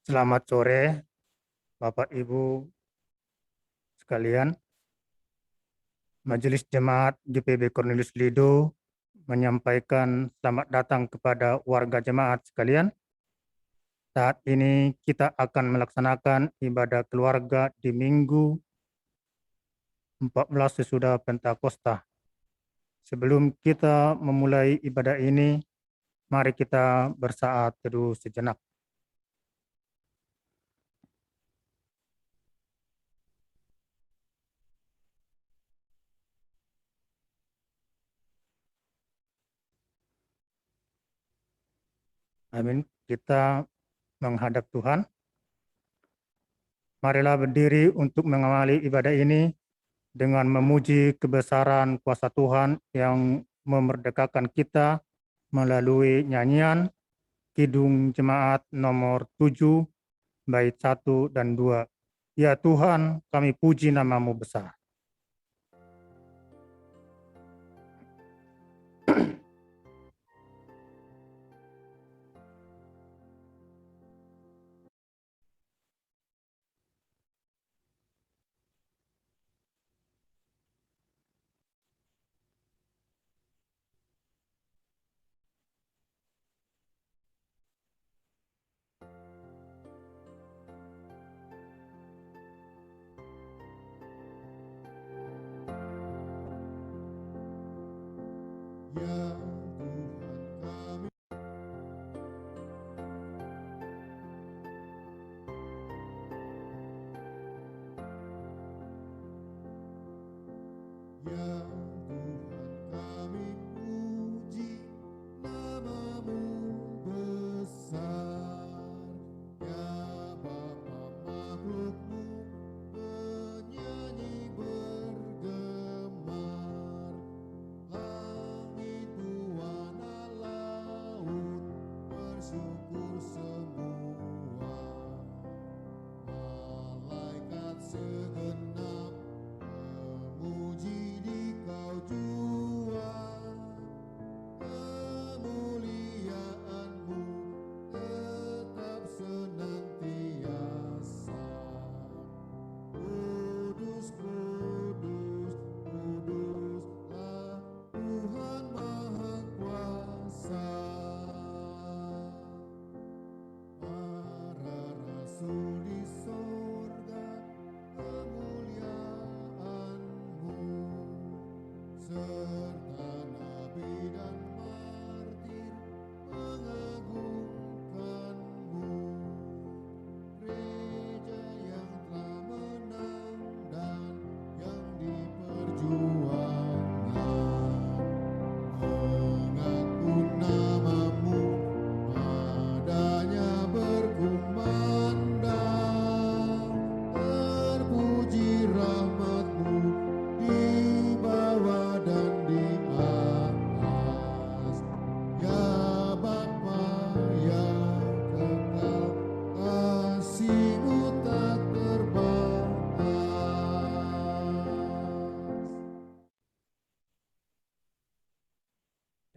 Selamat sore, Bapak Ibu sekalian. Majelis Jemaat GPB Cornelius Lido menyampaikan selamat datang kepada warga jemaat sekalian. Saat ini kita akan melaksanakan ibadah keluarga di Minggu 14 sesudah Pentakosta. Sebelum kita memulai ibadah ini, mari kita bersaat teduh sejenak. Amin. Kita menghadap Tuhan. Marilah berdiri untuk mengawali ibadah ini dengan memuji kebesaran kuasa Tuhan yang memerdekakan kita melalui nyanyian Kidung Jemaat nomor 7, bait 1 dan 2. Ya Tuhan, kami puji nama-Mu besar.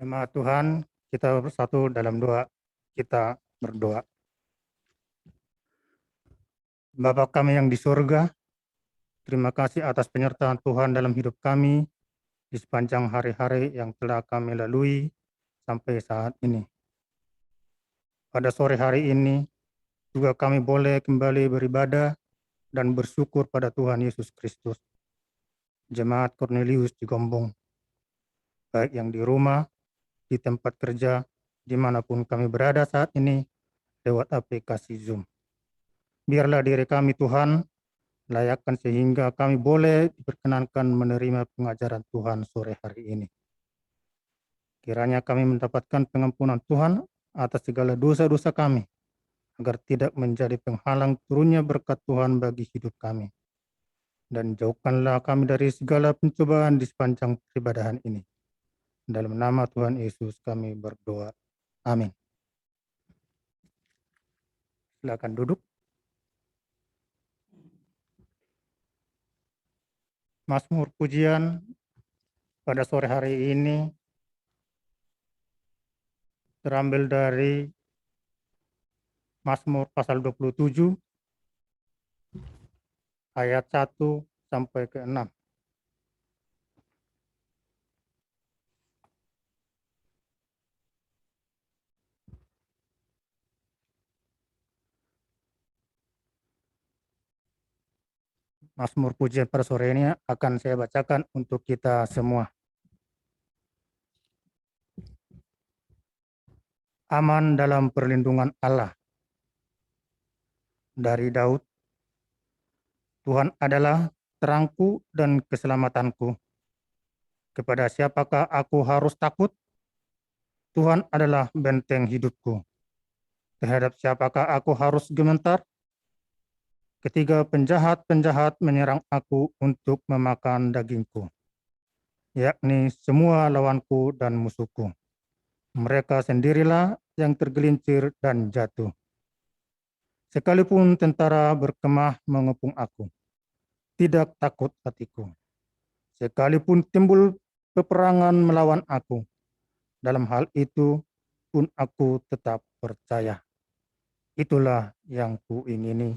Jemaat Tuhan, kita bersatu dalam doa. Kita berdoa. Bapa kami yang di surga, terima kasih atas penyertaan Tuhan dalam hidup kami di sepanjang hari-hari yang telah kami lalui sampai saat ini. Pada sore hari ini juga kami boleh kembali beribadah dan bersyukur pada Tuhan Yesus Kristus. Jemaat Cornelius di Gombong, baik yang di rumah, di tempat kerja, dimanapun kami berada saat ini lewat aplikasi Zoom. Biarlah diri kami Tuhan layakkan sehingga kami boleh diperkenankan menerima pengajaran Tuhan sore hari ini. Kiranya kami mendapatkan pengampunan Tuhan atas segala dosa-dosa kami, agar tidak menjadi penghalang turunnya berkat Tuhan bagi hidup kami. Dan jauhkanlah kami dari segala pencobaan di sepanjang peribadahan ini. Dalam nama Tuhan Yesus kami berdoa. Amin. Silakan duduk. Mazmur pujian pada sore hari ini terambil dari Mazmur pasal 27 ayat 1 sampai ke 6. Mazmur pujian pada sore ini akan saya bacakan untuk kita semua. Aman dalam perlindungan Allah. Dari Daud, Tuhan adalah terangku dan keselamatanku. Kepada siapakah aku harus takut? Tuhan adalah benteng hidupku. Terhadap siapakah aku harus gemetar? Ketika penjahat-penjahat menyerang aku untuk memakan dagingku, yakni semua lawanku dan musuhku. Mereka sendirilah yang tergelincir dan jatuh. Sekalipun tentara berkemah mengepung aku, tidak takut hatiku. Sekalipun timbul peperangan melawan aku, dalam hal itu pun aku tetap percaya. Itulah yang kuingini,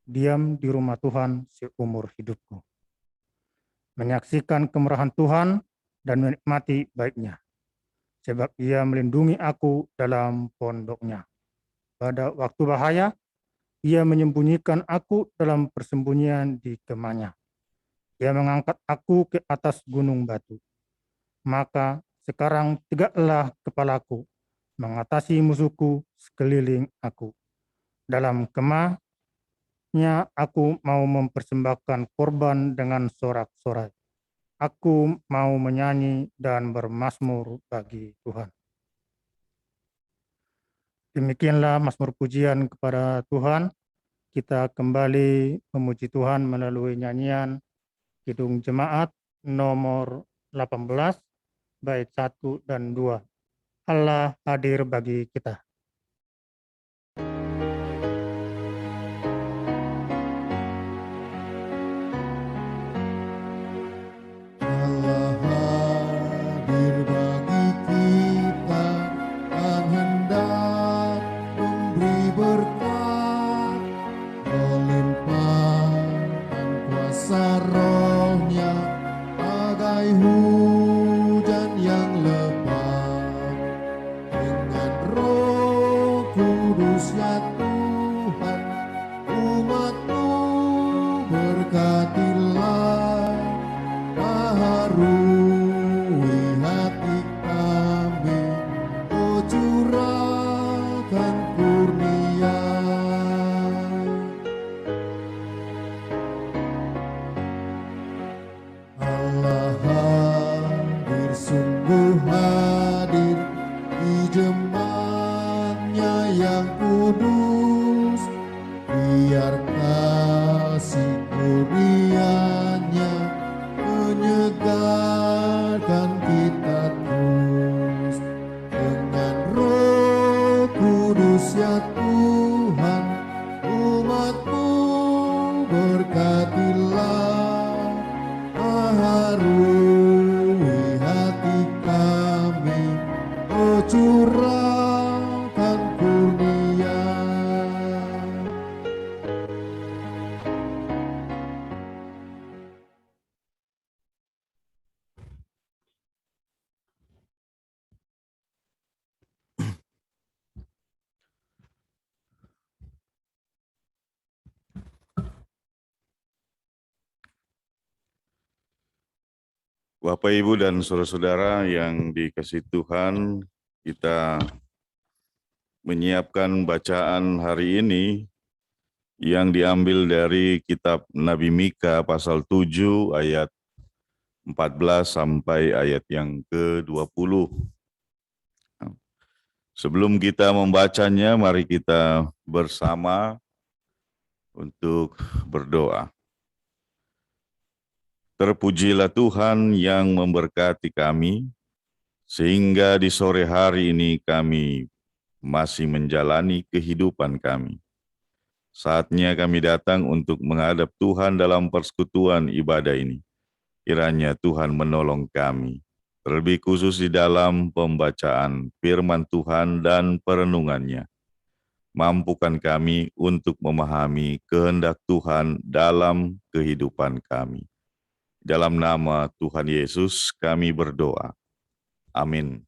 diam di rumah Tuhan seumur hidupku, menyaksikan kemurahan Tuhan dan menikmati baiknya, sebab Ia melindungi aku dalam pondoknya. Pada waktu bahaya, Ia menyembunyikan aku dalam persembunyian di kemahnya. Ia mengangkat aku ke atas gunung batu. Maka sekarang tegaklah kepalaku, mengatasi musuhku sekeliling aku. Dalam kemahnya aku mau mempersembahkan korban dengan sorak-sorai. Aku mau menyanyi dan bermazmur bagi Tuhan. Demikianlah mazmur pujian kepada Tuhan. Kita kembali memuji Tuhan melalui nyanyian Kidung Jemaat nomor 18, bait 1 dan 2. Allah hadir bagi kita. Allah hadir bagi kita dan hendak memberi berkat, melimpahkan kuasa Roh-Nya bagai hujan yang lebat. Dengan Roh Kudus ya Tuhan, umat-Mu berkatilah, baharui hati kami, oh curahkan kurnia. Allah hadir, sungguh hadir di jemaat-Nya yang kudus. Biar kasih kurnia-Nya menyegarkan kita terus. Dengan Roh Kudus ya Tuhan, umat-Mu berkatilah, baharui hati kami, oh curahkan kurnia. Bapak, Ibu, dan saudara-saudara yang dikasihi Tuhan, kita menyiapkan bacaan hari ini yang diambil dari kitab Nabi Mika pasal 7 ayat 14 sampai ayat yang ke-20. Sebelum kita membacanya, mari kita bersama untuk berdoa. Terpujilah Tuhan yang memberkati kami, sehingga di sore hari ini kami masih menjalani kehidupan kami. Saatnya kami datang untuk menghadap Tuhan dalam persekutuan ibadah ini. Kiranya Tuhan menolong kami, terlebih khusus di dalam pembacaan firman Tuhan dan perenungannya. mampukan kami untuk memahami kehendak Tuhan dalam kehidupan kami. Dalam nama Tuhan Yesus kami berdoa. Amin.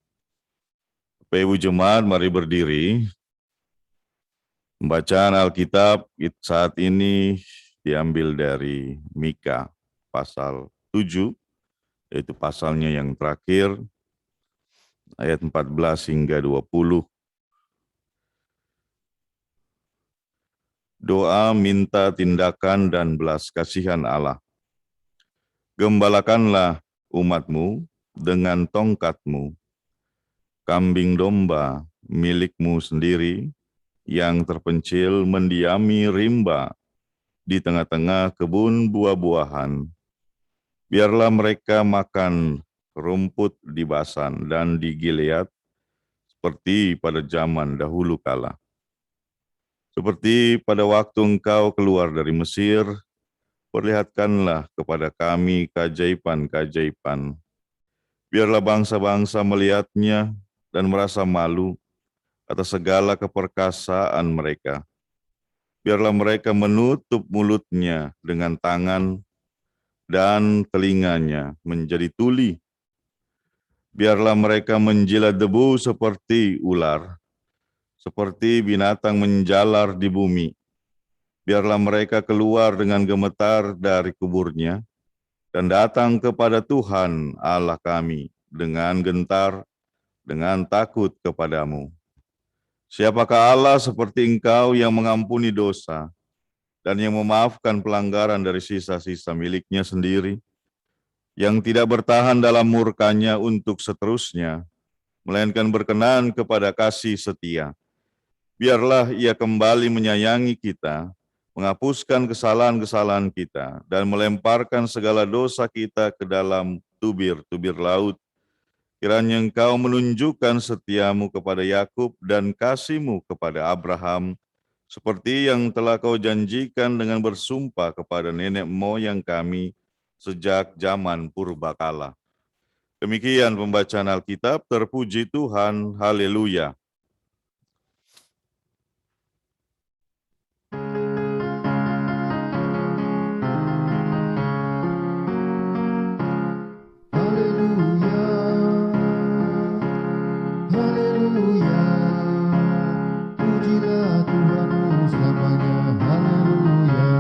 Bapak Ibu Jemaat, mari berdiri. Pembacaan Alkitab saat ini diambil dari Mika pasal 7, yaitu pasalnya yang terakhir, ayat 14 hingga 20. Doa minta tindakan dan belas kasihan Allah. Gembalakanlah umatmu dengan tongkatmu, kambing domba milikmu sendiri, yang terpencil mendiami rimba di tengah-tengah kebun buah-buahan. Biarlah mereka makan rumput di Basan dan di Gilead seperti pada zaman dahulu kala. Seperti pada waktu engkau keluar dari Mesir, perlihatkanlah kepada kami keajaiban-keajaiban. Biarlah bangsa-bangsa melihatnya dan merasa malu atas segala keperkasaan mereka. Biarlah mereka menutup mulutnya dengan tangan dan telinganya menjadi tuli. Biarlah mereka menjilat debu seperti ular, seperti binatang menjalar di bumi. Biarlah mereka keluar dengan gemetar dari kuburnya dan datang kepada Tuhan Allah kami dengan gentar, dengan takut kepadamu. Siapakah Allah seperti engkau yang mengampuni dosa dan yang memaafkan pelanggaran dari sisa-sisa miliknya sendiri, yang tidak bertahan dalam murkanya untuk seterusnya, melainkan berkenan kepada kasih setia. Biarlah ia kembali menyayangi kita, menghapuskan kesalahan-kesalahan kita, dan melemparkan segala dosa kita ke dalam tubir-tubir laut. Kiranya engkau menunjukkan setiamu kepada Yakub dan kasih-Mu kepada Abraham, seperti yang telah kau janjikan dengan bersumpah kepada nenek moyang kami sejak zaman purbakala. Demikian pembacaan Alkitab, terpuji Tuhan, haleluya. Haleluya, haleluya, pujilah Tuhanmu selamanya, haleluya.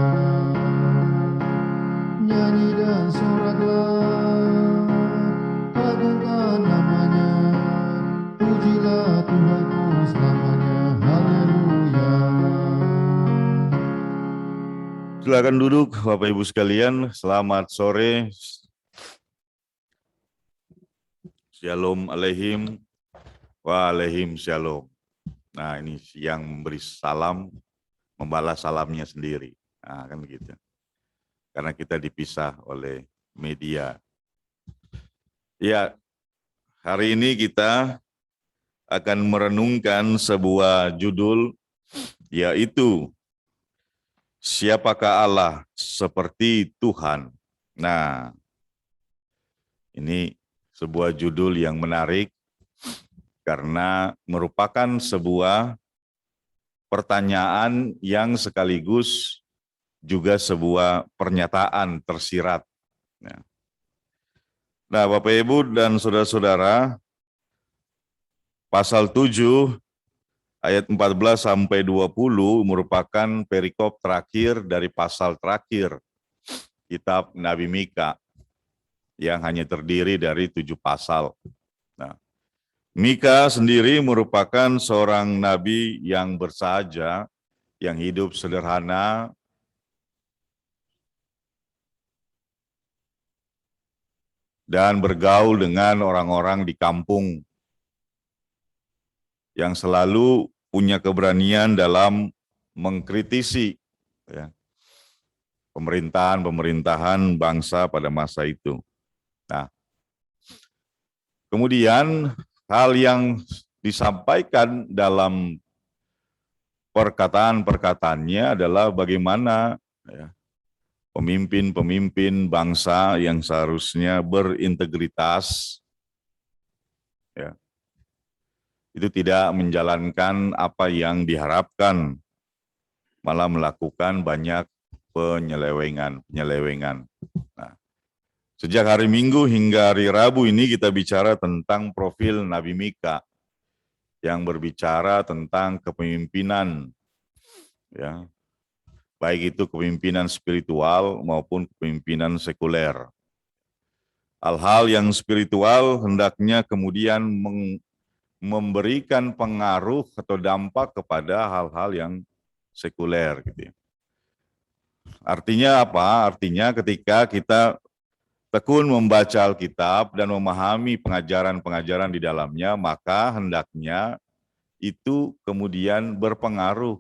Nyanyi dan soraklah, agungkan namanya, pujilah Tuhanmu selamanya, haleluya. Silakan duduk Bapak Ibu sekalian, selamat sore. Shalom aleihim, waalehim shalom. Nah ini yang memberi salam, membalas salamnya sendiri. Nah kan begitu. Karena kita dipisah oleh media. Ya, hari ini kita akan merenungkan sebuah judul, yaitu Siapakah Allah seperti Tuhan? Nah, ini sebuah judul yang menarik karena merupakan sebuah pertanyaan yang sekaligus juga sebuah pernyataan tersirat. Nah, Bapak Ibu dan saudara-saudara, pasal 7 ayat 14 sampai 20 merupakan perikop terakhir dari pasal terakhir kitab Nabi Mika yang hanya terdiri dari 7 pasal. Nah, Mika sendiri merupakan seorang nabi yang bersahaja, yang hidup sederhana, dan bergaul dengan orang-orang di kampung, yang selalu punya keberanian dalam mengkritisi pemerintahan bangsa pada masa itu. Nah, kemudian hal yang disampaikan dalam perkataan-perkataannya adalah bagaimana pemimpin-pemimpin bangsa yang seharusnya berintegritas itu tidak menjalankan apa yang diharapkan, malah melakukan banyak penyelewengan. Nah, sejak hari Minggu hingga hari Rabu ini kita bicara tentang profil Nabi Mika yang berbicara tentang kepemimpinan, ya, baik itu kepemimpinan spiritual maupun kepemimpinan sekuler. Hal-hal yang spiritual hendaknya kemudian memberikan pengaruh atau dampak kepada hal-hal yang sekuler, gitu ya. Artinya apa? Artinya ketika kita tekun membaca Alkitab dan memahami pengajaran-pengajaran di dalamnya, maka hendaknya itu kemudian berpengaruh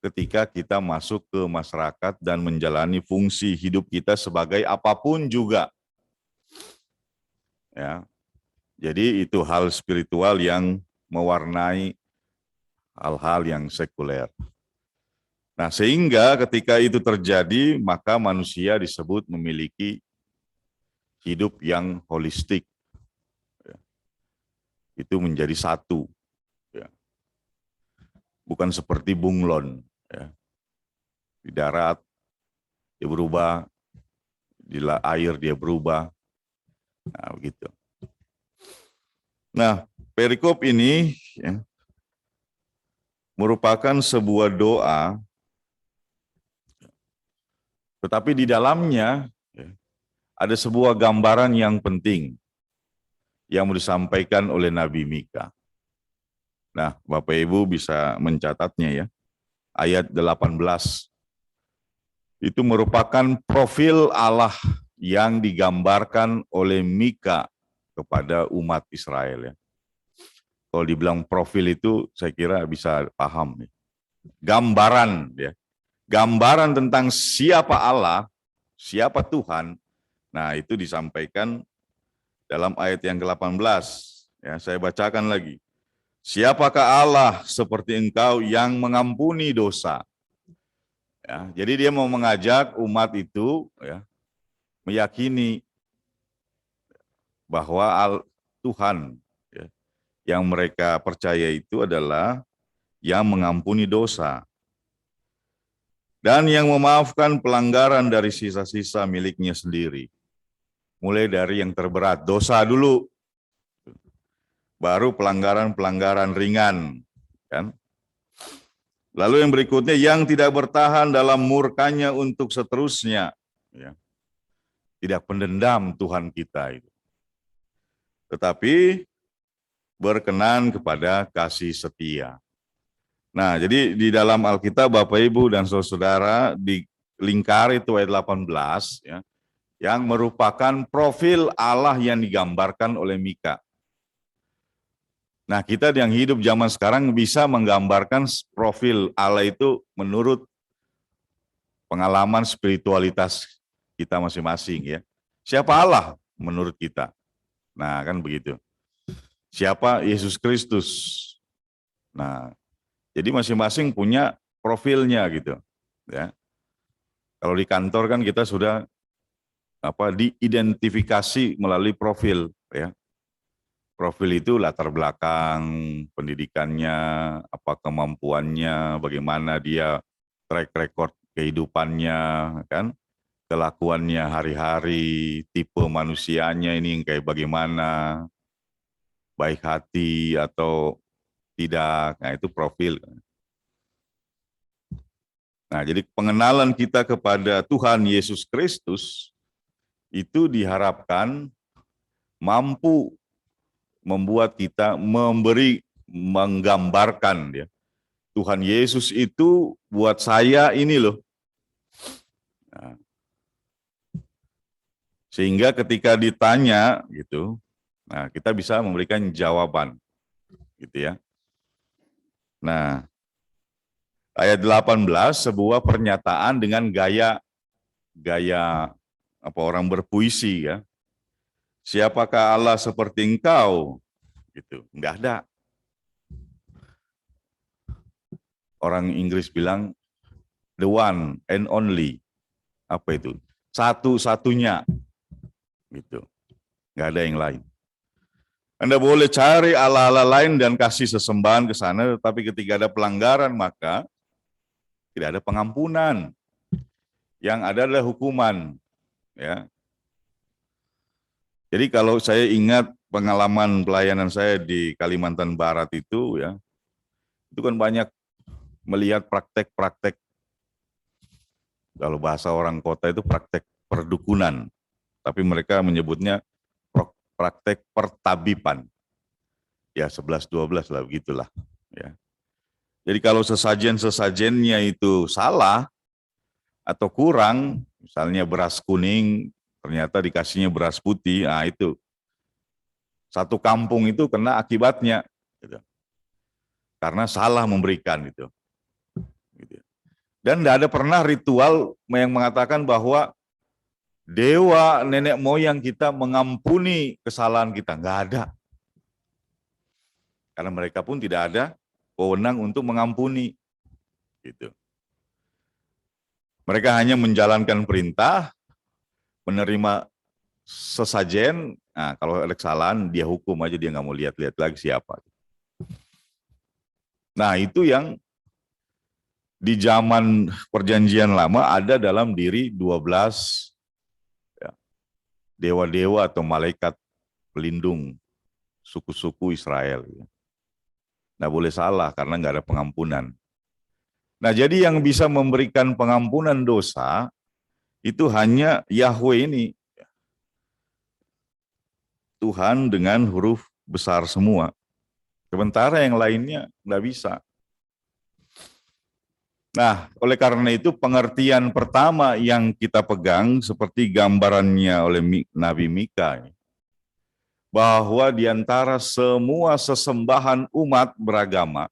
ketika kita masuk ke masyarakat dan menjalani fungsi hidup kita sebagai apapun juga. Ya. Jadi itu hal spiritual yang mewarnai hal-hal yang sekuler. Nah, sehingga ketika itu terjadi, maka manusia disebut memiliki hidup yang holistik. Ya. Itu menjadi satu. Ya. Bukan seperti bunglon. Ya. Di darat dia berubah, di air dia berubah. Nah, begitu. Nah, perikop ini ya, merupakan sebuah doa, tetapi di dalamnya ya, ada sebuah gambaran yang penting yang mau disampaikan oleh Nabi Mika. Nah, Bapak Ibu bisa mencatatnya ya. Ayat 18. Itu merupakan profil Allah yang digambarkan oleh Mika kepada umat Israel ya. Kalau dibilang profil itu saya kira bisa paham nih. Gambaran ya. Gambaran tentang siapa Allah, siapa Tuhan. Nah, itu disampaikan dalam ayat yang ke-18. Ya, saya bacakan lagi. Siapakah Allah seperti engkau yang mengampuni dosa? Ya, jadi dia mau mengajak umat itu ya, meyakini bahwa Tuhan ya, yang mereka percaya itu adalah yang mengampuni dosa dan yang memaafkan pelanggaran dari sisa-sisa miliknya sendiri. Mulai dari yang terberat, dosa dulu, baru pelanggaran-pelanggaran ringan, kan? Lalu yang berikutnya, yang tidak bertahan dalam murkanya untuk seterusnya, ya. Tidak pendendam Tuhan kita itu, tetapi berkenan kepada kasih setia. Nah, jadi di dalam Alkitab Bapak Ibu dan Saudara dilingkari itu ayat 18 ya, yang merupakan profil Allah yang digambarkan oleh Mika. Nah, kita yang hidup zaman sekarang bisa menggambarkan profil Allah itu menurut pengalaman spiritualitas kita masing-masing ya. Siapa Allah menurut kita? Nah, kan begitu. Siapa Yesus Kristus? Nah, jadi masing-masing punya profilnya gitu, ya. Kalau di kantor kan kita sudah diidentifikasi melalui profil, ya. Profil itu latar belakang pendidikannya, apa kemampuannya, bagaimana dia track record kehidupannya, kan, kelakuannya hari-hari, tipe manusianya ini kayak bagaimana, baik hati atau tidak, nah itu profil. Nah, jadi pengenalan kita kepada Tuhan Yesus Kristus itu diharapkan mampu membuat kita menggambarkan ya. Tuhan Yesus itu buat saya ini loh. Nah, sehingga ketika ditanya gitu, nah kita bisa memberikan jawaban gitu ya. Nah, ayat 18 sebuah pernyataan dengan gaya apa orang berpuisi ya. Siapakah Allah seperti engkau? Gitu, enggak ada. Orang Inggris bilang the one and only. Apa itu? Satu-satunya. Gitu. Enggak ada yang lain. Anda boleh cari Allah-Allah lain dan kasih sesembahan ke sana, tapi ketika ada pelanggaran maka tidak ada pengampunan. Yang ada adalah hukuman. Ya. Jadi kalau saya ingat pengalaman pelayanan saya di Kalimantan Barat itu ya, itu kan banyak melihat praktek-praktek, kalau bahasa orang kota itu praktek perdukunan, tapi mereka menyebutnya praktek pertabipan. Ya 11-12 lah begitulah. Ya. Jadi kalau sesajen-sesajennya itu salah atau kurang, misalnya beras kuning, ternyata dikasihnya beras putih, nah itu satu kampung itu kena akibatnya, gitu. Karena salah memberikan itu. Gitu. Dan tidak ada pernah ritual yang mengatakan bahwa dewa nenek moyang kita mengampuni kesalahan kita, nggak ada. Karena mereka pun tidak ada wewenang untuk mengampuni. Gitu. Mereka hanya menjalankan perintah, menerima sesajen. Nah, kalau ada kesalahan, dia hukum aja, dia nggak mau lihat-lihat lagi siapa. Nah, itu yang di zaman perjanjian lama ada dalam diri 12 ya, dewa-dewa atau malaikat pelindung suku-suku Israel. Nah, boleh salah karena nggak ada pengampunan. Nah, jadi yang bisa memberikan pengampunan dosa itu hanya Yahweh ini. Tuhan dengan huruf besar semua. Sementara yang lainnya nggak bisa. Nah, oleh karena itu pengertian pertama yang kita pegang seperti gambarannya oleh Nabi Mika, bahwa di antara semua sesembahan umat beragama,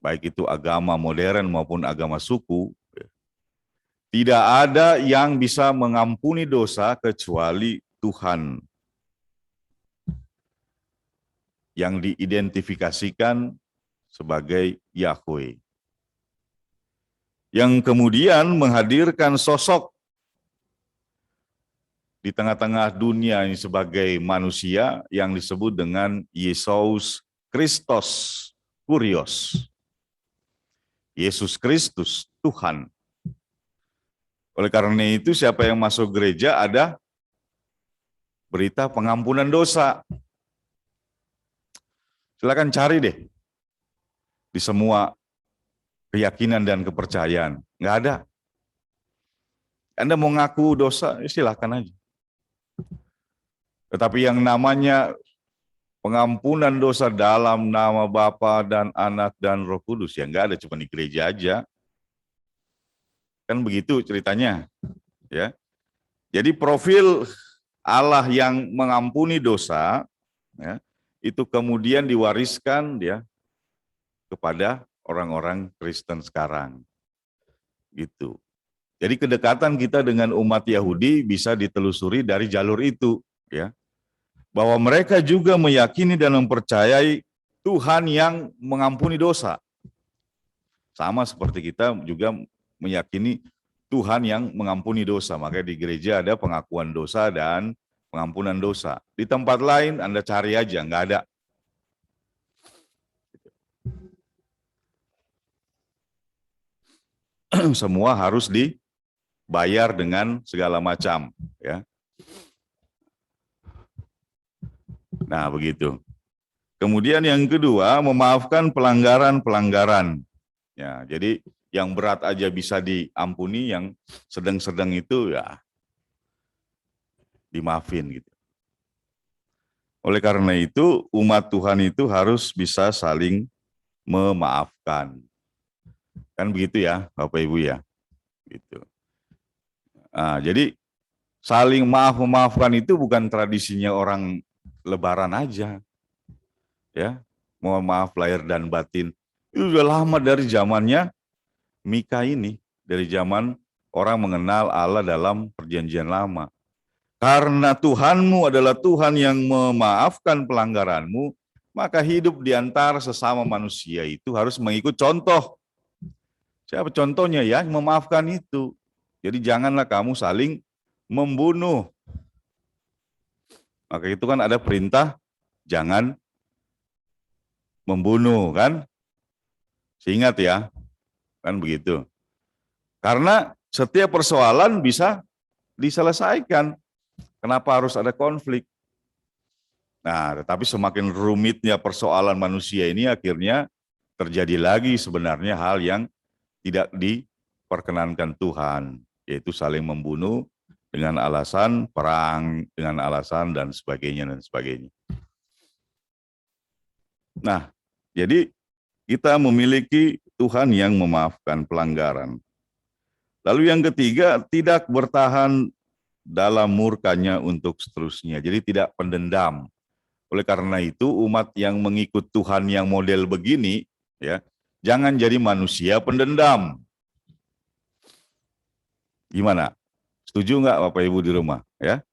baik itu agama modern maupun agama suku, tidak ada yang bisa mengampuni dosa kecuali Tuhan yang diidentifikasikan sebagai Yahweh. Yang kemudian menghadirkan sosok di tengah-tengah dunia ini sebagai manusia yang disebut dengan Yesus Kristus Kurios. Yesus Kristus, Tuhan. Oleh karena itu siapa yang masuk gereja ada berita pengampunan dosa. Silakan cari deh di semua keyakinan dan kepercayaan. Nggak ada. Anda mau ngaku dosa, silakan aja. Tetapi yang namanya pengampunan dosa dalam nama Bapa dan Anak dan Roh Kudus, ya nggak ada, cuma di gereja aja. Kan begitu ceritanya. Ya. Jadi profil Allah yang mengampuni dosa, ya, itu kemudian diwariskan ya kepada orang-orang Kristen sekarang. Gitu. Jadi kedekatan kita dengan umat Yahudi bisa ditelusuri dari jalur itu, ya. Bahwa mereka juga meyakini dan mempercayai Tuhan yang mengampuni dosa. Sama seperti kita juga meyakini Tuhan yang mengampuni dosa. Makanya di gereja ada pengakuan dosa dan pengampunan dosa. Di tempat lain Anda cari aja, nggak ada. Semua harus dibayar dengan segala macam, ya. Nah, begitu. Kemudian yang kedua, memaafkan pelanggaran-pelanggaran. Ya, jadi yang berat aja bisa diampuni, yang sedang-sedang itu ya dimaafin gitu. Oleh karena itu, umat Tuhan itu harus bisa saling memaafkan. Kan begitu ya, Bapak Ibu ya. Gitu. Nah, jadi saling memaafkan itu bukan tradisinya orang Lebaran aja. Ya, mohon maaf lahir dan batin. Itu sudah lama dari zamannya Mika ini, dari zaman orang mengenal Allah dalam perjanjian lama. Karena Tuhanmu adalah Tuhan yang memaafkan pelanggaranmu, maka hidup di antara sesama manusia itu harus mengikut contoh. Siapa contohnya ya? Memaafkan itu. Jadi janganlah kamu saling membunuh. Maka itu kan ada perintah jangan membunuh kan? Ingat ya, kan begitu. Karena setiap persoalan bisa diselesaikan. Kenapa harus ada konflik? Nah, tetapi semakin rumitnya persoalan manusia ini akhirnya terjadi lagi sebenarnya hal yang tidak diperkenankan Tuhan, yaitu saling membunuh dengan alasan perang, dengan alasan dan sebagainya dan sebagainya. Nah, jadi kita memiliki Tuhan yang memaafkan pelanggaran. Lalu yang ketiga, tidak bertahan dalam murkanya untuk seterusnya. Jadi tidak pendendam. Oleh karena itu umat yang mengikut Tuhan yang model begini, ya, jangan jadi manusia pendendam. Gimana? Setuju nggak Bapak Ibu di rumah? Ya,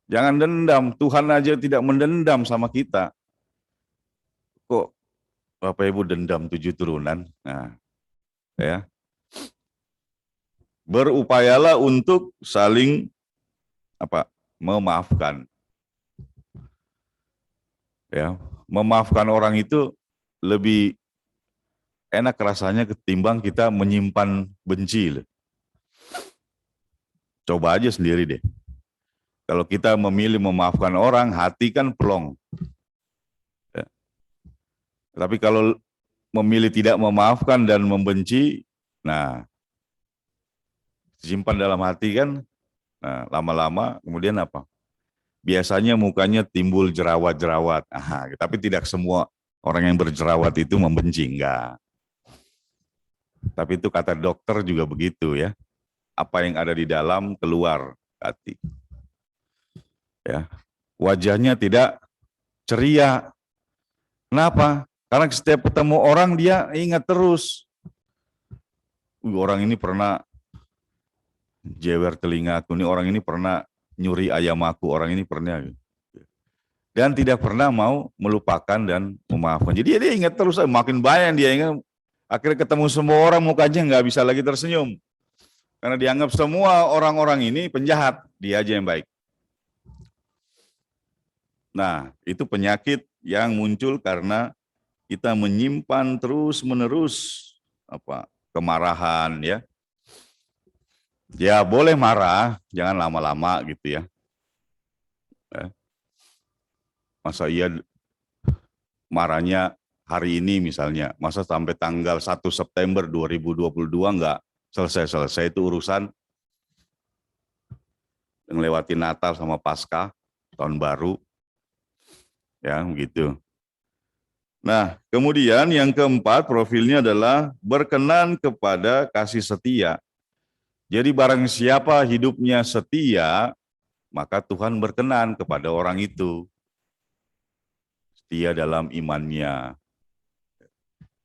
jangan dendam. Tuhan aja tidak mendendam sama kita. Kok Bapak Ibu dendam 7 turunan? Nah, ya. Berupayalah untuk saling memaafkan. Ya, memaafkan orang itu lebih enak rasanya ketimbang kita menyimpan benci. Coba aja sendiri deh. Kalau kita memilih memaafkan orang, hati kan plong. Ya. Tapi kalau memilih tidak memaafkan dan membenci, nah simpan dalam hati kan, nah lama-lama kemudian apa? Biasanya mukanya timbul jerawat-jerawat. Tapi tidak semua orang yang berjerawat itu membenci, enggak. Tapi itu kata dokter juga begitu ya. Apa yang ada di dalam keluar hati. Ya. Wajahnya tidak ceria. Kenapa? Karena setiap ketemu orang dia ingat terus. Orang ini pernah jewer telingaku, ini orang ini pernah nyuri ayam aku, orang ini pernah. Dan tidak pernah mau melupakan dan memaafkan. Jadi dia ingat terus, makin banyak dia ingat. Akhirnya ketemu semua orang mukanya nggak bisa lagi tersenyum. Karena dianggap semua orang-orang ini penjahat, dia aja yang baik. Nah, itu penyakit yang muncul karena kita menyimpan terus-menerus kemarahan ya. Ya boleh marah, jangan lama-lama gitu ya. Masa iya marahnya hari ini misalnya, masa sampai tanggal 1 September 2022 enggak selesai-selesai itu urusan melewati Natal sama Paskah, tahun baru. Ya, begitu. Nah, kemudian yang keempat profilnya adalah berkenan kepada kasih setia. Jadi barang siapa hidupnya setia, maka Tuhan berkenan kepada orang itu. Setia dalam imannya,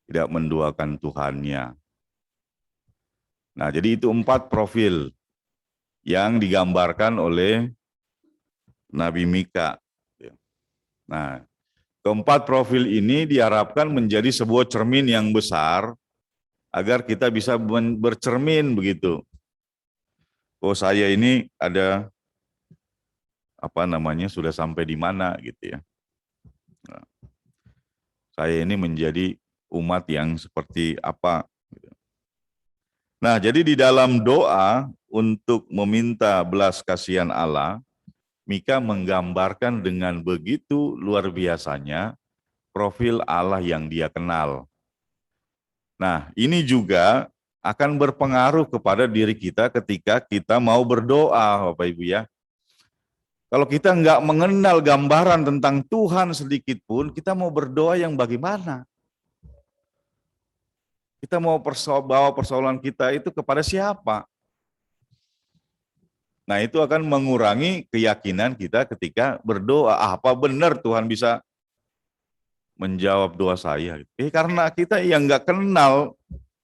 tidak menduakan Tuhannya. Nah, jadi itu 4 profil yang digambarkan oleh Nabi Mika. Nah, keempat profil ini diharapkan menjadi sebuah cermin yang besar agar kita bisa bercermin begitu. Oh, saya ini ada sudah sampai di mana gitu ya. Nah, saya ini menjadi umat yang seperti apa. Nah, jadi di dalam doa untuk meminta belas kasihan Allah, Mika menggambarkan dengan begitu luar biasanya profil Allah yang dia kenal. Nah, ini juga akan berpengaruh kepada diri kita ketika kita mau berdoa, Bapak Ibu ya. Kalau kita nggak mengenal gambaran tentang Tuhan sedikit pun, kita mau berdoa yang bagaimana? Kita mau bawa persoalan kita itu kepada siapa? Nah, itu akan mengurangi keyakinan kita ketika berdoa. Apa benar Tuhan bisa menjawab doa saya? Karena kita yang nggak kenal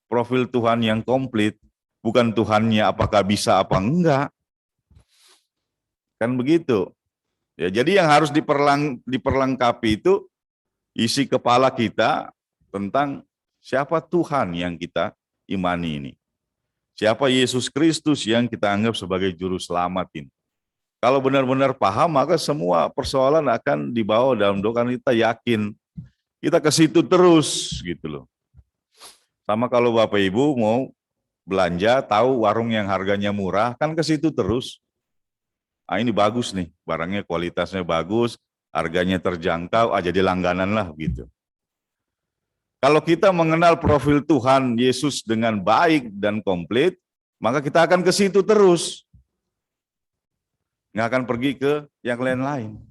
profil Tuhan yang komplit, bukan Tuhannya apakah bisa apa enggak. Kan begitu. Ya, jadi yang harus diperlengkapi itu isi kepala kita tentang siapa Tuhan yang kita imani ini. Siapa Yesus Kristus yang kita anggap sebagai juru selamat ini. Kalau benar-benar paham, maka semua persoalan akan dibawa dalam doa karena kita yakin. Kita ke situ terus gitu loh. Sama kalau Bapak Ibu mau belanja, tahu warung yang harganya murah, kan ke situ terus. Ah, ini bagus nih, barangnya kualitasnya bagus, harganya terjangkau, jadi langganan lah gitu. Kalau kita mengenal profil Tuhan Yesus dengan baik dan komplit, maka kita akan ke situ terus. Nggak akan pergi ke yang lain-lain.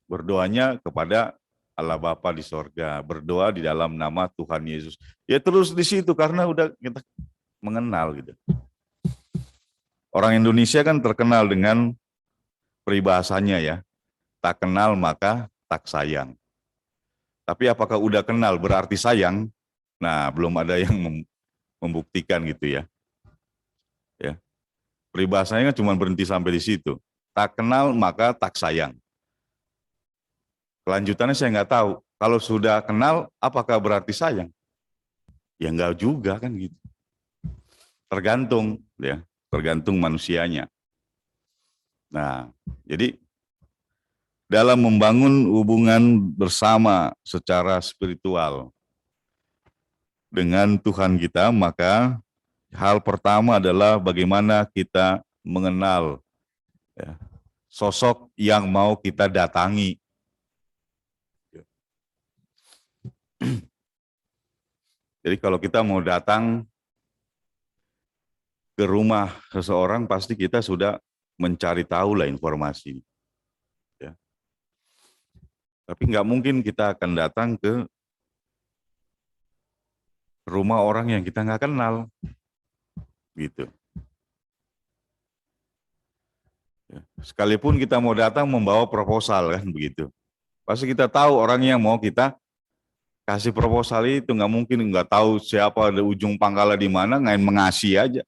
Berdoanya kepada Allah Bapa di sorga, berdoa di dalam nama Tuhan Yesus. Ya terus di situ karena udah kita mengenal gitu. Orang Indonesia kan terkenal dengan peribahasanya ya, tak kenal maka tak sayang. Tapi apakah udah kenal berarti sayang? Nah, belum ada yang membuktikan gitu ya. Ya. Peribahasanya kan cuma berhenti sampai di situ. Tak kenal maka tak sayang. Kelanjutannya saya nggak tahu. Kalau sudah kenal, apakah berarti sayang? Ya enggak juga kan gitu. Tergantung ya, tergantung manusianya. Nah, jadi dalam membangun hubungan bersama secara spiritual dengan Tuhan kita, maka hal pertama adalah bagaimana kita mengenal ya, sosok yang mau kita datangi. Jadi kalau kita mau datang ke rumah seseorang, pasti kita sudah mencari tahu lah informasi. Ya. Tapi nggak mungkin kita akan datang ke rumah orang yang kita nggak kenal. Gitu. Ya. Sekalipun kita mau datang membawa proposal kan begitu. Pasti kita tahu orang yang mau kita kasih proposal itu, nggak mungkin nggak tahu siapa ada ujung pangkalnya di mana, ngain mengasih aja.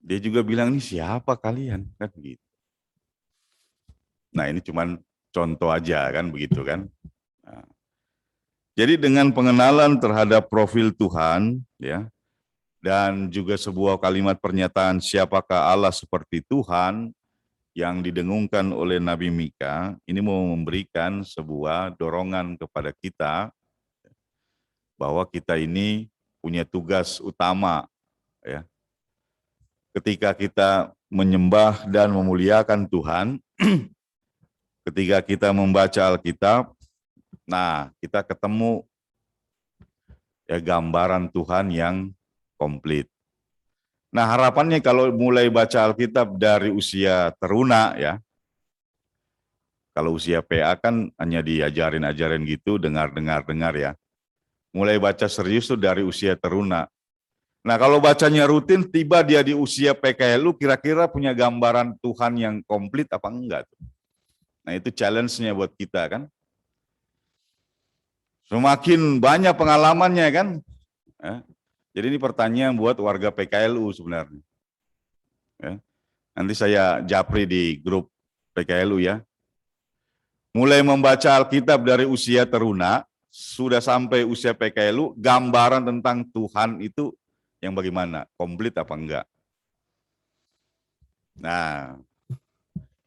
Dia juga bilang ini siapa kalian kan begitu. Nah ini cuman contoh aja kan begitu kan. Nah, jadi dengan pengenalan terhadap profil Tuhan ya, dan juga sebuah kalimat pernyataan siapakah Allah seperti Tuhan yang didengungkan oleh Nabi Mika, ini mau memberikan sebuah dorongan kepada kita bahwa kita ini punya tugas utama ya. Ketika kita menyembah dan memuliakan Tuhan, ketika kita membaca Alkitab, nah kita ketemu ya gambaran Tuhan yang komplit. Nah harapannya kalau mulai baca Alkitab dari usia teruna ya, kalau usia PA kan hanya diajarin gitu, dengar ya. Mulai baca serius tuh dari usia teruna. Nah kalau bacanya rutin, tiba dia di usia PKLU, kira-kira punya gambaran Tuhan yang komplit apa enggak? Nah itu challenge-nya buat kita kan. Semakin banyak pengalamannya kan. Jadi ini pertanyaan buat warga PKLU sebenarnya. Ya. Nanti saya japri di grup PKLU ya. Mulai membaca Alkitab dari usia teruna, sudah sampai usia PKLU, gambaran tentang Tuhan itu yang bagaimana? Komplit apa enggak? Nah,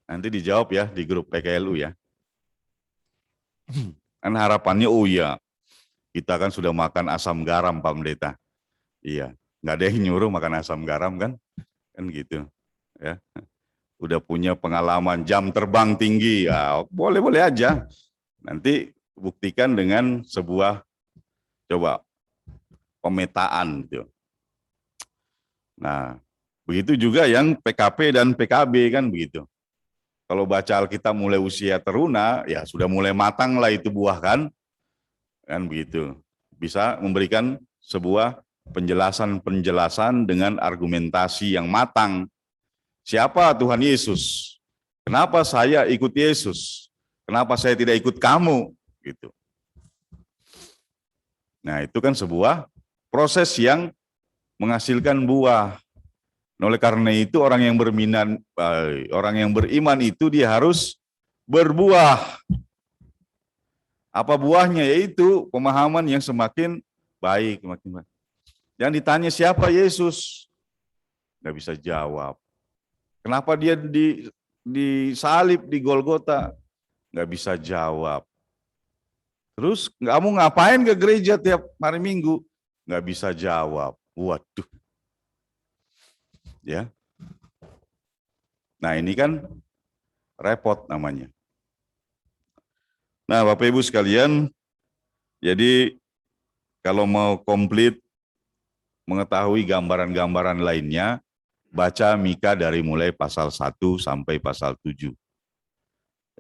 nanti dijawab ya di grup PKLU ya. Kan harapannya, oh iya, kita kan sudah makan asam garam Pak Pendeta. Iya, nggak ada yang nyuruh makan asam garam kan gitu. Ya, udah punya pengalaman jam terbang tinggi, ya boleh-boleh aja. Nanti buktikan dengan sebuah coba pemetaan gitu. Nah, begitu juga yang PKP dan PKB kan begitu. Kalau baca Alkitab mulai usia teruna, ya sudah mulai matang lah itu buah kan begitu. Bisa memberikan sebuah penjelasan dengan argumentasi yang matang. Siapa Tuhan Yesus? Kenapa saya ikut Yesus? Kenapa saya tidak ikut kamu? Gitu. Nah itu kan sebuah proses yang menghasilkan buah. Oleh karena itu orang yang beriman itu dia harus berbuah. Apa buahnya? Yaitu pemahaman yang semakin baik. Yang ditanya siapa Yesus? Nggak bisa jawab. Kenapa dia disalib di Golgota? Nggak bisa jawab. Terus kamu ngapain ke gereja tiap hari Minggu? Nggak bisa jawab. Waduh. Ya. Nah ini kan repot namanya. Nah Bapak Ibu sekalian, jadi kalau mau komplit mengetahui gambaran-gambaran lainnya, baca Mika dari mulai pasal 1 sampai pasal 7.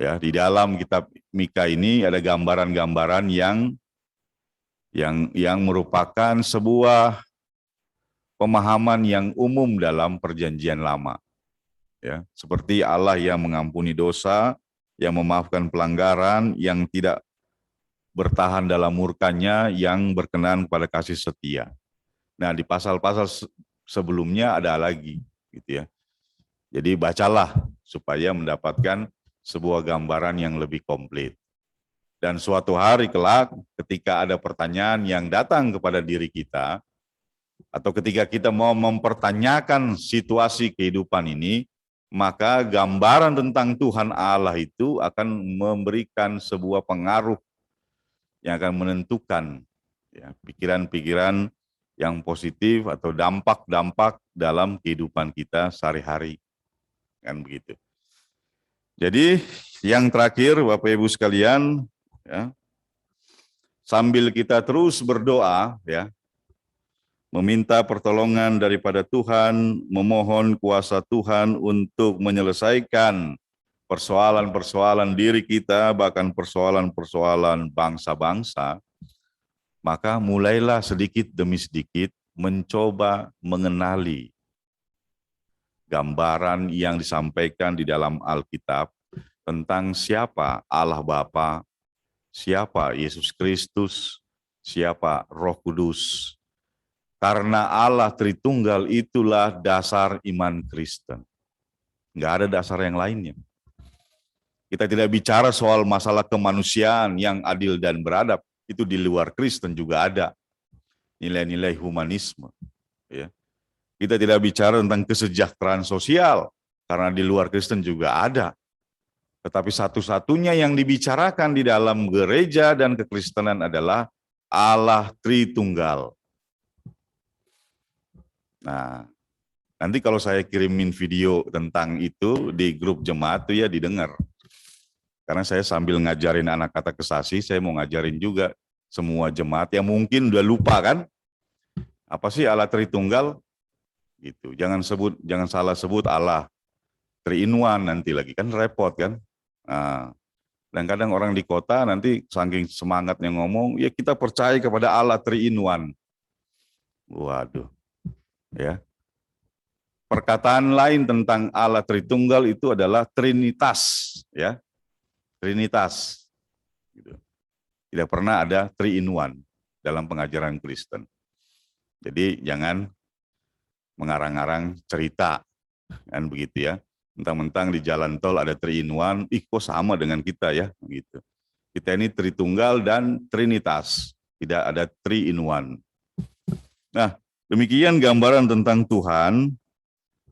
Ya, di dalam kitab Mika ini ada gambaran-gambaran yang merupakan sebuah pemahaman yang umum dalam perjanjian lama. Ya, seperti Allah yang mengampuni dosa, yang memaafkan pelanggaran, yang tidak bertahan dalam murkanya, yang berkenan kepada kasih setia. Nah, di pasal-pasal sebelumnya ada lagi, gitu ya. Jadi bacalah supaya mendapatkan sebuah gambaran yang lebih komplit. Dan suatu hari kelak ketika ada pertanyaan yang datang kepada diri kita, atau ketika kita mau mempertanyakan situasi kehidupan ini, maka gambaran tentang Tuhan Allah itu akan memberikan sebuah pengaruh yang akan menentukan ya, pikiran-pikiran yang positif atau dampak-dampak dalam kehidupan kita sehari-hari. Kan begitu. Jadi yang terakhir Bapak Ibu sekalian, ya, sambil kita terus berdoa, ya, meminta pertolongan daripada Tuhan, memohon kuasa Tuhan untuk menyelesaikan persoalan-persoalan diri kita, bahkan persoalan-persoalan bangsa-bangsa, maka mulailah sedikit demi sedikit mencoba mengenali gambaran yang disampaikan di dalam Alkitab tentang siapa Allah Bapa, siapa Yesus Kristus, siapa Roh Kudus. Karena Allah Tritunggal itulah dasar iman Kristen. Nggak ada dasar yang lainnya. Kita tidak bicara soal masalah kemanusiaan yang adil dan beradab. Itu di luar Kristen juga ada. Nilai-nilai humanisme. Ya. Kita tidak bicara tentang kesejahteraan sosial, karena di luar Kristen juga ada. Tetapi satu-satunya yang dibicarakan di dalam gereja dan kekristenan adalah Allah Tritunggal. Nah, nanti kalau saya kirimin video tentang itu di grup jemaat itu ya didengar. Karena saya sambil ngajarin anak katekesasi, saya mau ngajarin juga semua jemaat yang mungkin udah lupa kan, apa sih Allah Tritunggal? Gitu. Jangan salah sebut Allah Three in One nanti lagi, kan repot kan. Nah, dan kadang orang di kota nanti saking semangatnya ngomong, ya kita percaya kepada Allah Three in One. Waduh, ya. Perkataan lain tentang Allah Tritunggal itu adalah Trinitas, ya. Trinitas. Gitu. Tidak pernah ada Three in One dalam pengajaran Kristen. Jadi jangan mengarang-arang cerita, kan begitu ya. Mentang-mentang di jalan tol ada Three in One, kok sama dengan kita ya, gitu. Kita ini Tritunggal dan Trinitas, tidak ada Three in One. Nah, demikian gambaran tentang Tuhan,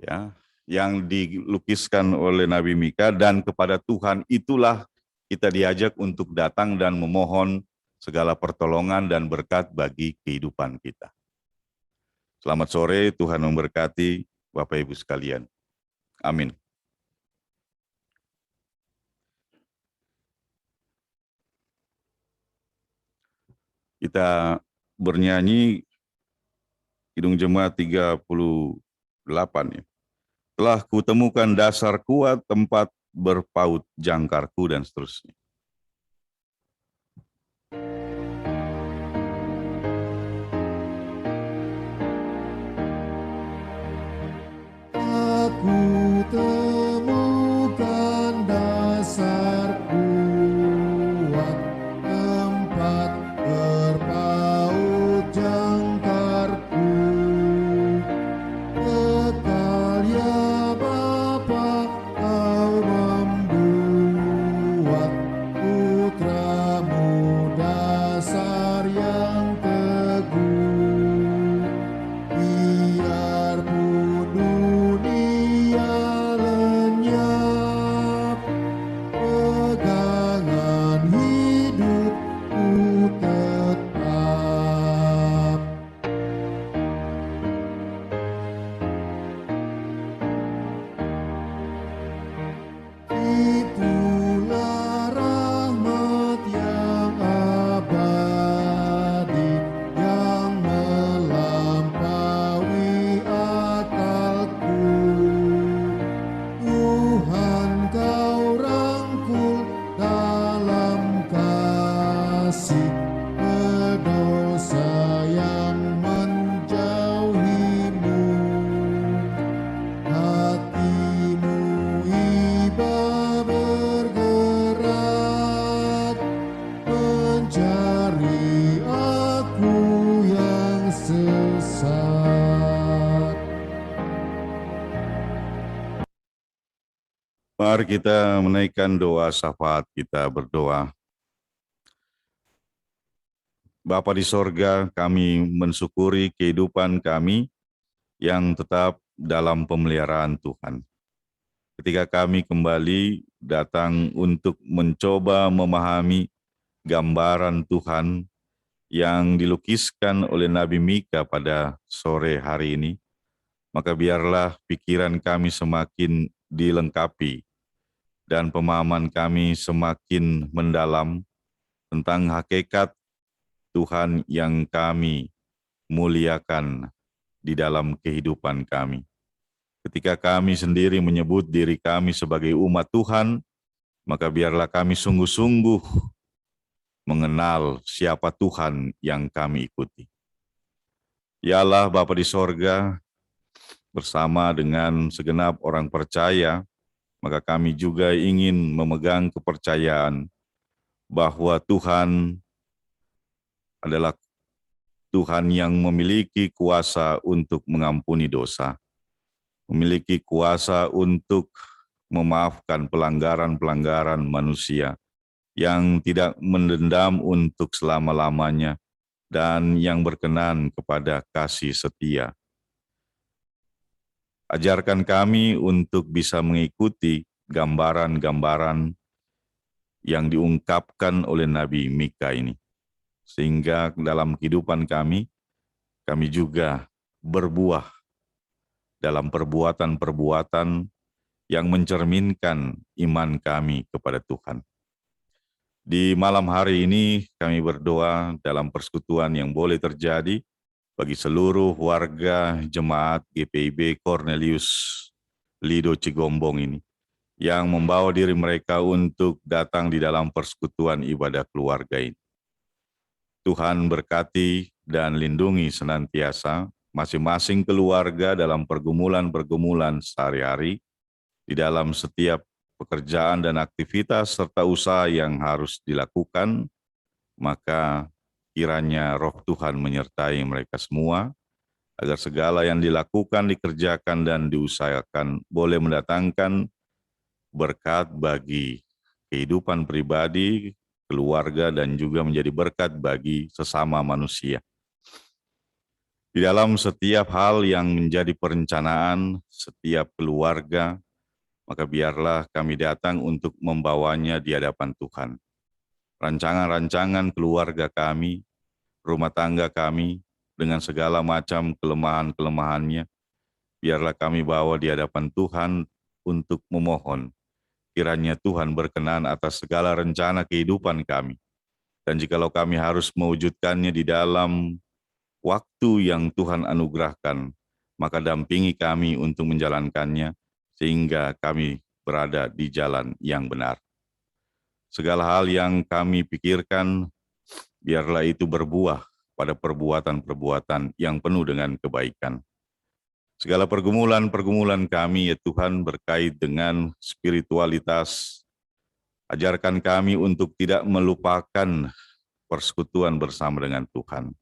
ya, yang dilukiskan oleh Nabi Mika, dan kepada Tuhan itulah kita diajak untuk datang dan memohon segala pertolongan dan berkat bagi kehidupan kita. Selamat sore, Tuhan memberkati Bapak Ibu sekalian. Amin. Kita bernyanyi Kidung Jemaat 38 ya. Telah kutemukan dasar kuat, tempat berpaut jangkarku, dan seterusnya. Aku temukan dasar kuat, tempat berpaut jangkarku. Kekal ya Bapa, Kau membuat putramu dasar yang teguh. Biarpun dunia Mari kita menaikkan doa syafaat, kita berdoa. Bapa di sorga, kami mensyukuri kehidupan kami yang tetap dalam pemeliharaan Tuhan. Ketika kami kembali datang untuk mencoba memahami gambaran Tuhan yang dilukiskan oleh Nabi Mika pada sore hari ini, maka biarlah pikiran kami semakin dilengkapi dan pemahaman kami semakin mendalam tentang hakikat Tuhan yang kami muliakan di dalam kehidupan kami. Ketika kami sendiri menyebut diri kami sebagai umat Tuhan, maka biarlah kami sungguh-sungguh mengenal siapa Tuhan yang kami ikuti. Ya Allah, Bapa di sorga, bersama dengan segenap orang percaya, maka kami juga ingin memegang kepercayaan bahwa Tuhan adalah Tuhan yang memiliki kuasa untuk mengampuni dosa, memiliki kuasa untuk memaafkan pelanggaran-pelanggaran manusia yang tidak mendendam untuk selama-lamanya dan yang berkenan kepada kasih setia. Ajarkan kami untuk bisa mengikuti gambaran-gambaran yang diungkapkan oleh Nabi Mika ini. Sehingga dalam kehidupan kami juga berbuah dalam perbuatan-perbuatan yang mencerminkan iman kami kepada Tuhan. Di malam hari ini kami berdoa dalam persekutuan yang boleh terjadi bagi seluruh warga jemaat GPIB Cornelius Lido Cigombong ini, yang membawa diri mereka untuk datang di dalam persekutuan ibadah keluarga ini. Tuhan berkati dan lindungi senantiasa masing-masing keluarga dalam pergumulan-pergumulan sehari-hari, di dalam setiap pekerjaan dan aktivitas serta usaha yang harus dilakukan, maka kiranya roh Tuhan menyertai mereka semua, agar segala yang dilakukan, dikerjakan, dan diusahakan boleh mendatangkan berkat bagi kehidupan pribadi, keluarga, dan juga menjadi berkat bagi sesama manusia. Di dalam setiap hal yang menjadi perencanaan setiap keluarga, maka biarlah kami datang untuk membawanya di hadapan Tuhan. Rancangan-rancangan keluarga kami, rumah tangga kami, dengan segala macam kelemahan-kelemahannya, biarlah kami bawa di hadapan Tuhan untuk memohon. Kiranya Tuhan berkenan atas segala rencana kehidupan kami. Dan jikalau kami harus mewujudkannya di dalam waktu yang Tuhan anugerahkan, maka dampingi kami untuk menjalankannya, sehingga kami berada di jalan yang benar. Segala hal yang kami pikirkan, biarlah itu berbuah pada perbuatan-perbuatan yang penuh dengan kebaikan. Segala pergumulan-pergumulan kami, ya Tuhan, berkait dengan spiritualitas. Ajarkan kami untuk tidak melupakan persekutuan bersama dengan Tuhan.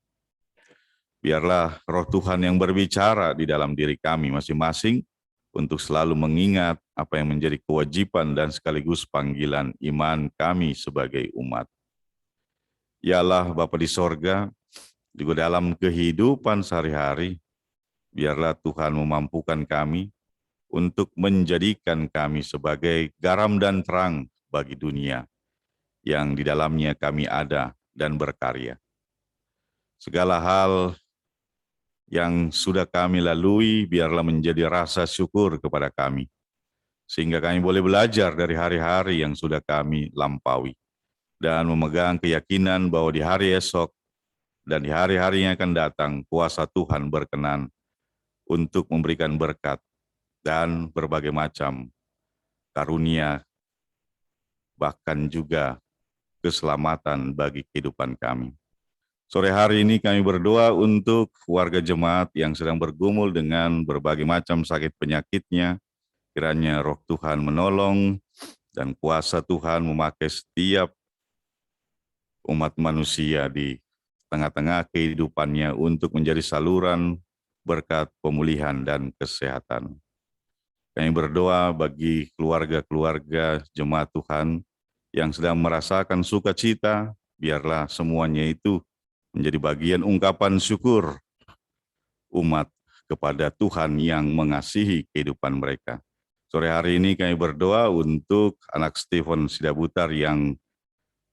Biarlah roh Tuhan yang berbicara di dalam diri kami masing-masing untuk selalu mengingat apa yang menjadi kewajiban dan sekaligus panggilan iman kami sebagai umat. Ya Allah, Bapa di sorga, juga dalam kehidupan sehari-hari, biarlah Tuhan memampukan kami untuk menjadikan kami sebagai garam dan terang bagi dunia yang di dalamnya kami ada dan berkarya. Segala hal yang sudah kami lalui, biarlah menjadi rasa syukur kepada kami, sehingga kami boleh belajar dari hari-hari yang sudah kami lampaui, dan memegang keyakinan bahwa di hari esok dan di hari-hari yang akan datang, kuasa Tuhan berkenan untuk memberikan berkat dan berbagai macam karunia, bahkan juga keselamatan bagi kehidupan kami. Sore hari ini kami berdoa untuk warga jemaat yang sedang bergumul dengan berbagai macam sakit penyakitnya. Kiranya roh Tuhan menolong dan kuasa Tuhan memakai setiap umat manusia di tengah-tengah kehidupannya untuk menjadi saluran berkat pemulihan dan kesehatan. Kami berdoa bagi keluarga-keluarga jemaat Tuhan yang sedang merasakan sukacita, biarlah semuanya itu menjadi bagian ungkapan syukur umat kepada Tuhan yang mengasihi kehidupan mereka. Sore hari ini kami berdoa untuk anak Stephen Sidabutar yang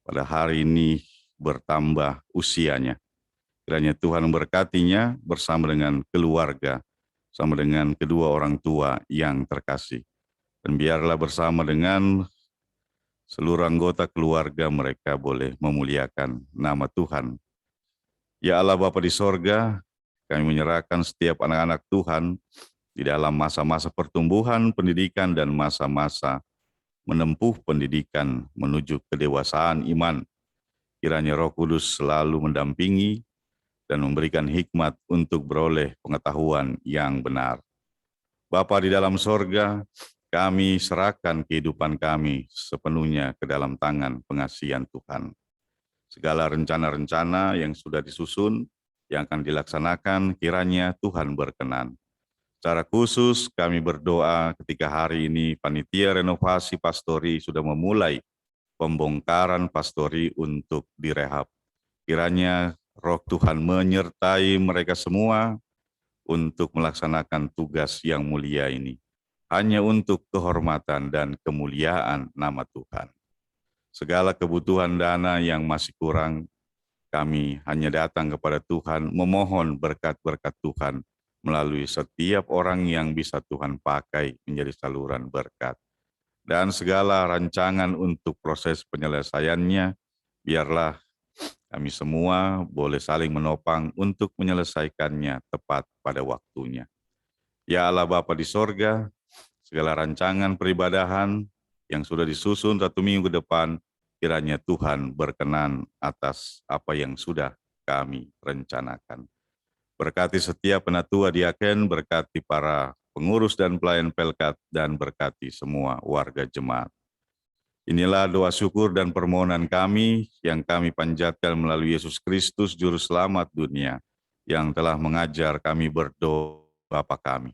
pada hari ini bertambah usianya. Kiranya Tuhan memberkatinya bersama dengan keluarga, sama dengan kedua orang tua yang terkasih. Dan biarlah bersama dengan seluruh anggota keluarga mereka boleh memuliakan nama Tuhan. Ya Allah Bapa di sorga, kami menyerahkan setiap anak-anak Tuhan di dalam masa-masa pertumbuhan, pendidikan, dan masa-masa menempuh pendidikan menuju kedewasaan iman. Kiranya Roh Kudus selalu mendampingi dan memberikan hikmat untuk beroleh pengetahuan yang benar. Bapa di dalam sorga, kami serahkan kehidupan kami sepenuhnya ke dalam tangan pengasihan Tuhan. Segala rencana-rencana yang sudah disusun, yang akan dilaksanakan, kiranya Tuhan berkenan. Secara khusus kami berdoa ketika hari ini panitia renovasi pastori sudah memulai pembongkaran pastori untuk direhab. Kiranya Roh Tuhan menyertai mereka semua untuk melaksanakan tugas yang mulia ini, hanya untuk kehormatan dan kemuliaan nama Tuhan. Segala kebutuhan dana yang masih kurang, kami hanya datang kepada Tuhan, memohon berkat-berkat Tuhan melalui setiap orang yang bisa Tuhan pakai menjadi saluran berkat. Dan segala rancangan untuk proses penyelesaiannya, biarlah kami semua boleh saling menopang untuk menyelesaikannya tepat pada waktunya. Ya Allah Bapa di sorga, segala rancangan peribadahan yang sudah disusun 1 minggu ke depan, kiranya Tuhan berkenan atas apa yang sudah kami rencanakan. Berkati setiap penatua diaken, berkati para pengurus dan pelayan Pelkat, dan berkati semua warga jemaat. Inilah doa syukur dan permohonan kami yang kami panjatkan melalui Yesus Kristus, Juru Selamat dunia, yang telah mengajar kami berdoa Bapa kami.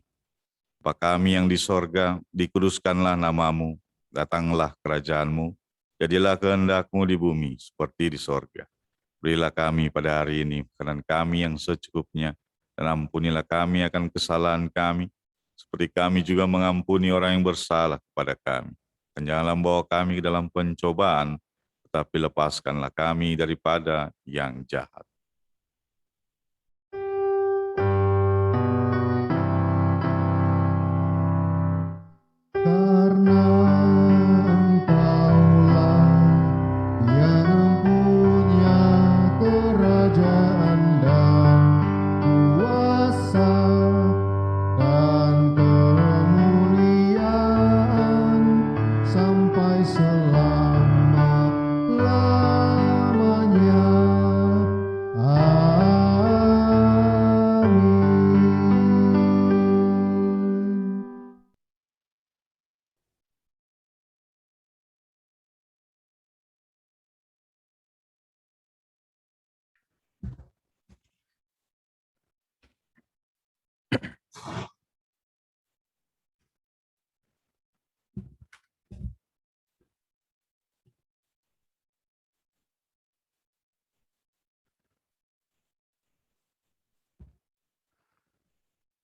Bapa kami yang di sorga, dikuduskanlah namamu, datanglah kerajaanmu, jadilah kehendak-Mu di bumi seperti di sorga. Berilah kami pada hari ini makanan kami yang secukupnya, dan ampunilah kami akan kesalahan kami, seperti kami juga mengampuni orang yang bersalah kepada kami. Dan janganlah membawa kami ke dalam pencobaan, tetapi lepaskanlah kami daripada yang jahat. Karena Engkaulah yang punya kerajaan dan kuasa dan kemuliaan sampai selama-lamanya. Amin.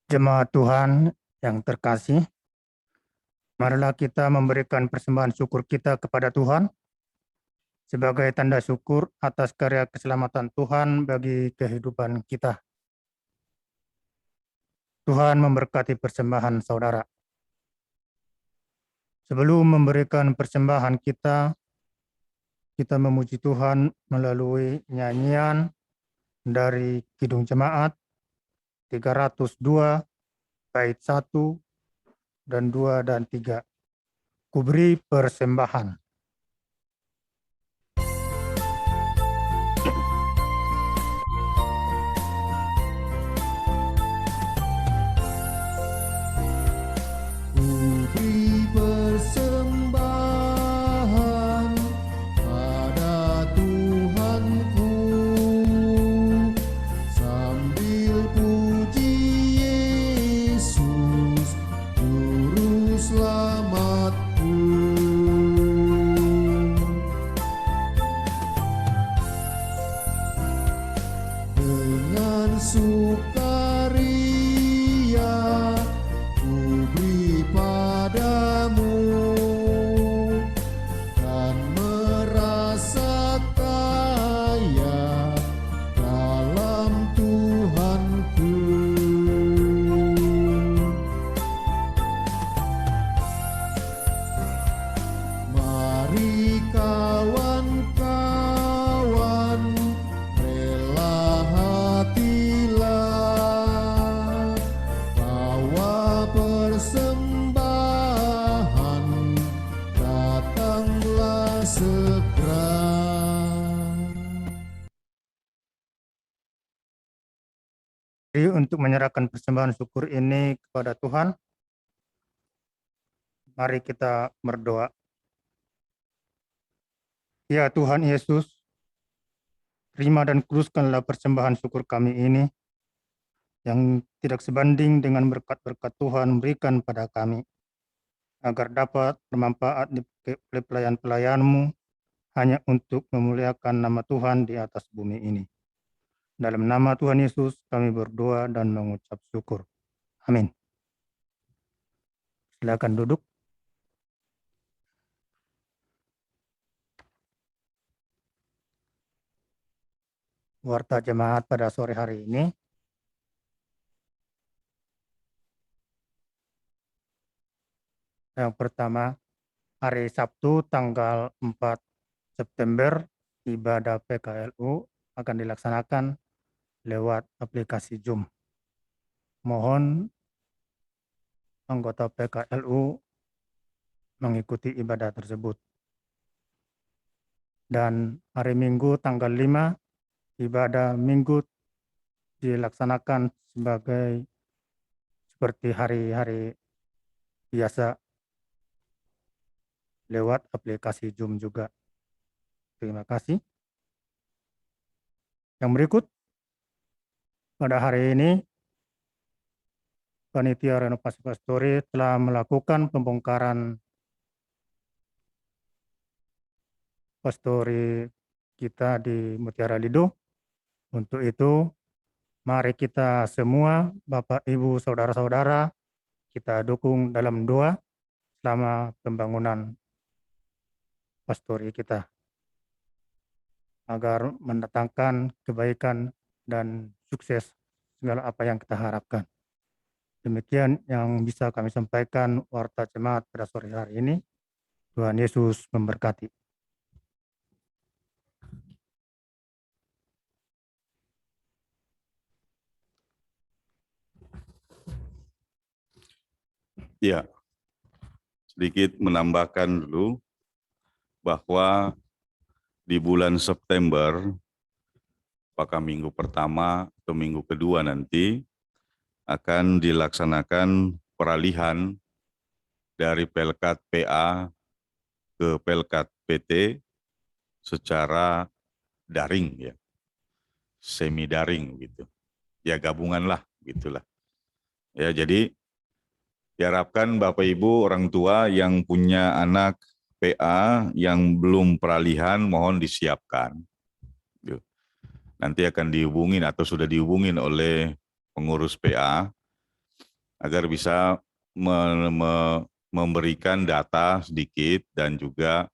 Jemaat Tuhan yang terkasih, marilah kita memberikan persembahan syukur kita kepada Tuhan sebagai tanda syukur atas karya keselamatan Tuhan bagi kehidupan kita. Tuhan memberkati persembahan saudara. Sebelum memberikan persembahan kita memuji Tuhan melalui nyanyian dari Kidung Jemaat 302, bait 1 dan 2 dan 3. Kuberi persembahan. Kuberi persembahan pada Tuhanku sambil puji Yesus Juru berdiri untuk menyerahkan persembahan syukur ini kepada Tuhan. Mari kita berdoa. Ya Tuhan Yesus, terima dan kuduskanlah persembahan syukur kami ini yang tidak sebanding dengan berkat-berkat Tuhan berikan pada kami, agar dapat bermanfaat di pelayan-pelayan-Mu hanya untuk memuliakan nama Tuhan di atas bumi ini. Dalam nama Tuhan Yesus kami berdoa dan mengucap syukur. Amin. Silakan duduk. Warta jemaat pada sore hari ini. Yang pertama, hari Sabtu tanggal 4 September, ibadah PKLU akan dilaksanakan lewat aplikasi Zoom. Mohon anggota PKLU mengikuti ibadah tersebut. Dan hari Minggu tanggal 5, ibadah Minggu dilaksanakan seperti hari-hari biasa lewat aplikasi Zoom juga. Terima kasih. Yang berikut, pada hari ini Panitia Renovasi Pastori telah melakukan pembongkaran pastori kita di Mutiara Lido. Untuk itu, mari kita semua, Bapak, Ibu, Saudara-saudara, kita dukung dalam doa selama pembangunan pastori kita, agar mendatangkan kebaikan dan sukses segala apa yang kita harapkan. Demikian yang bisa kami sampaikan warta jemaat pada sore hari ini. Tuhan Yesus memberkati. Ya, sedikit menambahkan dulu bahwa di bulan September, apakah minggu pertama atau minggu kedua nanti, akan dilaksanakan peralihan dari Pelkat PA ke Pelkat PT secara daring, ya, semi daring gitu, ya gabungan lah gitulah. Ya, jadi diharapkan Bapak Ibu orang tua yang punya anak PA yang belum peralihan mohon disiapkan. Nanti akan dihubungin atau sudah dihubungin oleh pengurus PA agar bisa memberikan data sedikit dan juga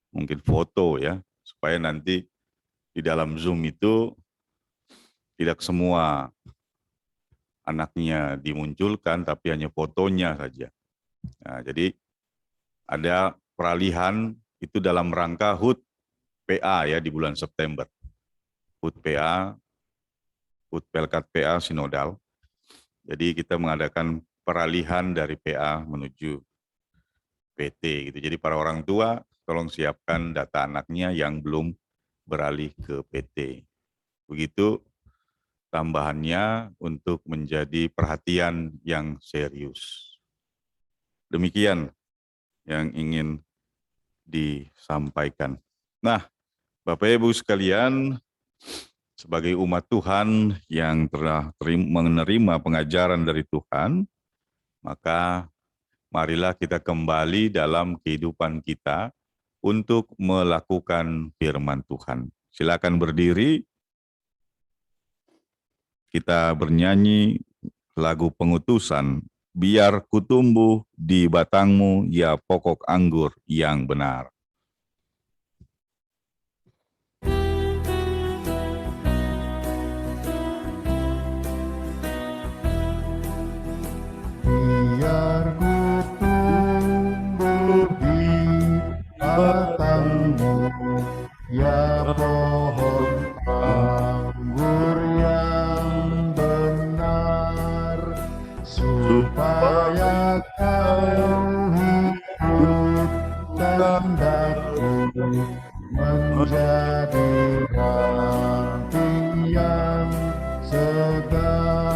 mungkin foto, ya, supaya nanti di dalam Zoom itu tidak semua anaknya dimunculkan, tapi hanya fotonya saja. Nah, jadi ada peralihan itu dalam rangka HUT PA, ya, di bulan September. HUT PA, HUT Pelkat PA Sinodal. Jadi kita mengadakan peralihan dari PA menuju PT gitu. Jadi para orang tua tolong siapkan data anaknya yang belum beralih ke PT. Begitu tambahannya untuk menjadi perhatian yang serius. Demikian yang ingin disampaikan. Nah, Bapak Ibu sekalian, sebagai umat Tuhan yang telah menerima pengajaran dari Tuhan, maka marilah kita kembali dalam kehidupan kita untuk melakukan firman Tuhan. Silakan berdiri. Kita bernyanyi lagu pengutusan, biar kutumbuh di batangmu, ya pokok anggur yang benar. Biar ku tumbuh di batangmu, ya pohon anggur yang benar, supaya kau hidup dan dapat menjadi ranting yang segar.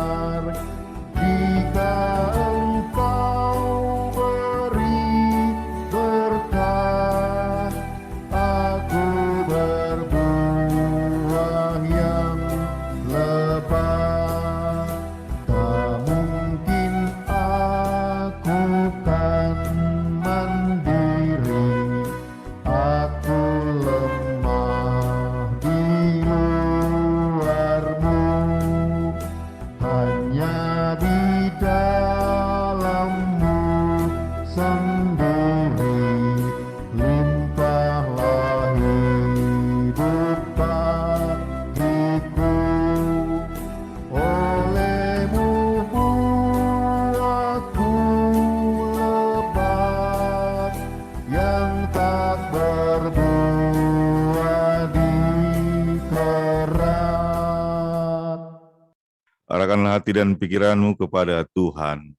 hati dan pikiranmu kepada Tuhan.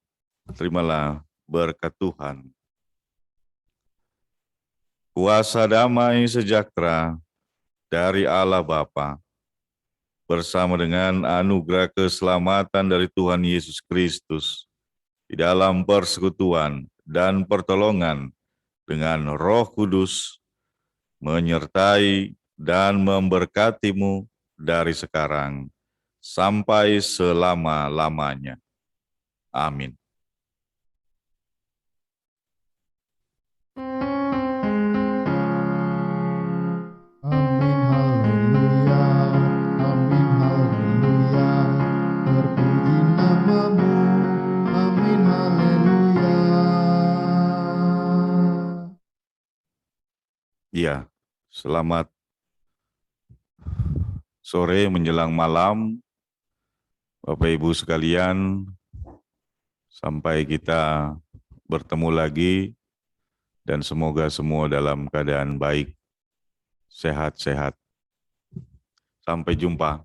Terimalah berkat Tuhan. Kuasa damai sejahtera dari Allah Bapa bersama dengan anugerah keselamatan dari Tuhan Yesus Kristus di dalam persekutuan dan pertolongan dengan Roh Kudus menyertai dan memberkatimu dari sekarang sampai selama-lamanya. Amin. Amin, haleluya. Amin, haleluya. Terpuji namamu. Amin, haleluya. Ya, selamat sore menjelang malam, Bapak Ibu sekalian. Sampai kita bertemu lagi dan semoga semua dalam keadaan baik, sehat-sehat. Sampai jumpa.